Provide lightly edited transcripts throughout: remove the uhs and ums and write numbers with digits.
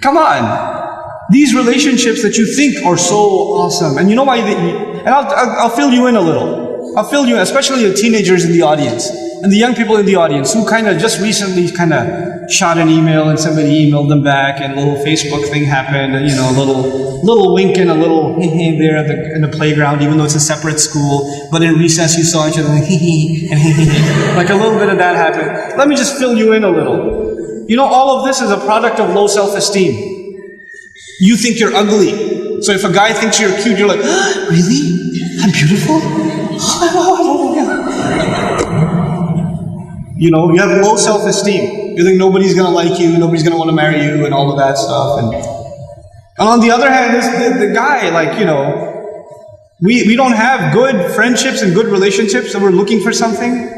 Come on. These relationships that you think are so awesome. And you know why and I'll fill you in a little. I'll fill you in, especially the teenagers in the audience and the young people in the audience who kind of just recently kind of shot an email and somebody emailed them back and a little Facebook thing happened, and a little wink and a little there in the playground, even though it's a separate school, but in recess you saw each other and like a little bit of that happened. Let me just fill you in a little. All of this is a product of low self-esteem. You think you're ugly. So if a guy thinks you're cute, you're like, really? I'm beautiful? You have low self-esteem. You think nobody's going to like you, nobody's going to want to marry you, and all of that stuff. And on the other hand, the guy, we don't have good friendships and good relationships, and we're looking for something.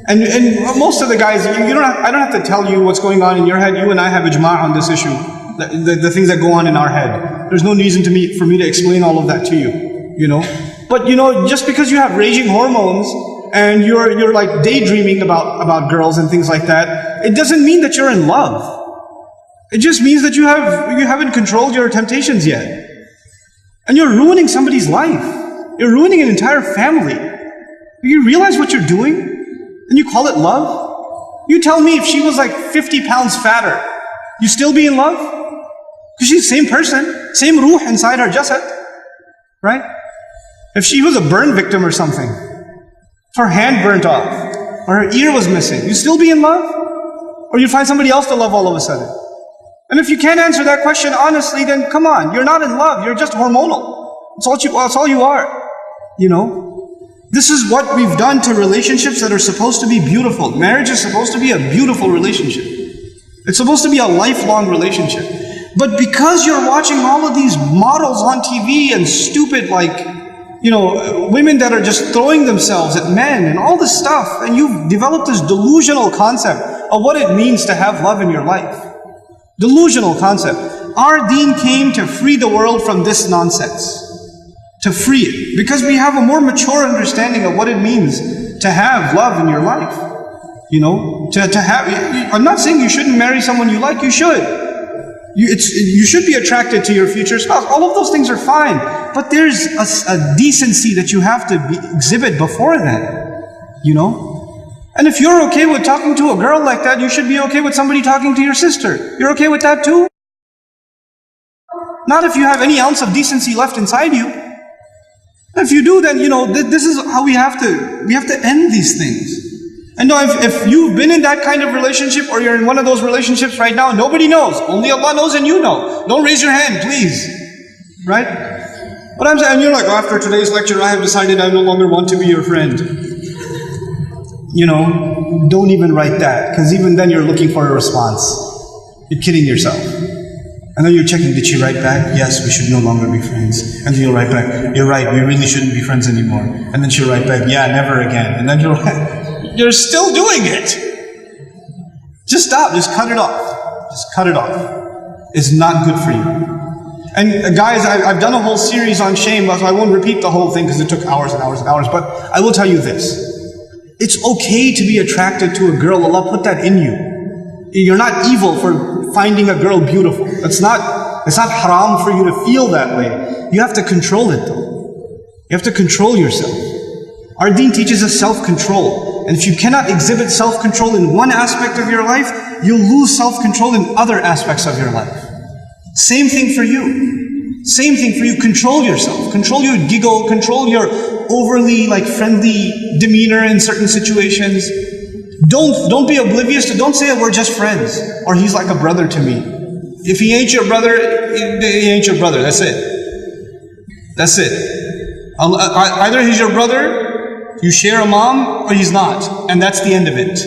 And most of the guys, I don't have to tell you what's going on in your head. You and I have ijma' on this issue. The things that go on in our head. There's no reason for me to explain all of that to you. But just because you have raging hormones and you're like daydreaming about girls and things like that, it doesn't mean that you're in love. It just means that you haven't controlled your temptations yet. And you're ruining somebody's life. You're ruining an entire family. You realize what you're doing? And you call it love? You tell me if she was like 50 pounds fatter, you still be in love? Because she's the same person, same ruh inside her jasad, right? If she was a burn victim or something, if her hand burnt off, or her ear was missing, you still be in love? Or you find somebody else to love all of a sudden? And if you can't answer that question honestly, then come on, you're not in love, you're just hormonal. That's all you are, This is what we've done to relationships that are supposed to be beautiful. Marriage is supposed to be a beautiful relationship. It's supposed to be a lifelong relationship. But because you're watching all of these models on TV and stupid women that are just throwing themselves at men and all this stuff, and you've developed this delusional concept of what it means to have love in your life. Delusional concept. Our deen came to free the world from this nonsense. To free it. Because we have a more mature understanding of what it means to have love in your life. I'm not saying you shouldn't marry someone you like, you should. You should be attracted to your future spouse. All of those things are fine. But there's a decency that you have to exhibit before that. And if you're okay with talking to a girl like that, you should be okay with somebody talking to your sister. You're okay with that too? Not if you have any ounce of decency left inside you. If you do, then this is how we have to end these things. And no, if you've been in that kind of relationship, or you're in one of those relationships right now, nobody knows. Only Allah knows and you know. Don't raise your hand, please. Right? But I'm saying, you're like, after today's lecture, I have decided I no longer want to be your friend. Don't even write that, because even then you're looking for a response. You're kidding yourself. And then you're checking, did she write back? Yes, we should no longer be friends. And then you'll write back, you're right, we really shouldn't be friends anymore. And then she'll write back, yeah, never again. And then you're still doing it. Just stop, just cut it off. Just cut it off. It's not good for you. And guys, I've done a whole series on shame, so I won't repeat the whole thing because it took hours and hours and hours, but I will tell you this. It's okay to be attracted to a girl. Allah put that in you. You're not evil for finding a girl beautiful. It's not haram for you to feel that way. You have to control it though. You have to control yourself. Our deen teaches us self-control. And if you cannot exhibit self-control in one aspect of your life, you'll lose self-control in other aspects of your life. Same thing for you. Same thing for you. Control yourself. Control your giggle. Control your overly friendly demeanor in certain situations. Don't be oblivious to, don't say we're just friends, or he's like a brother to me. If he ain't your brother, he ain't your brother. That's it. That's it. Either he's your brother, you share a mom, or he's not. And that's the end of it.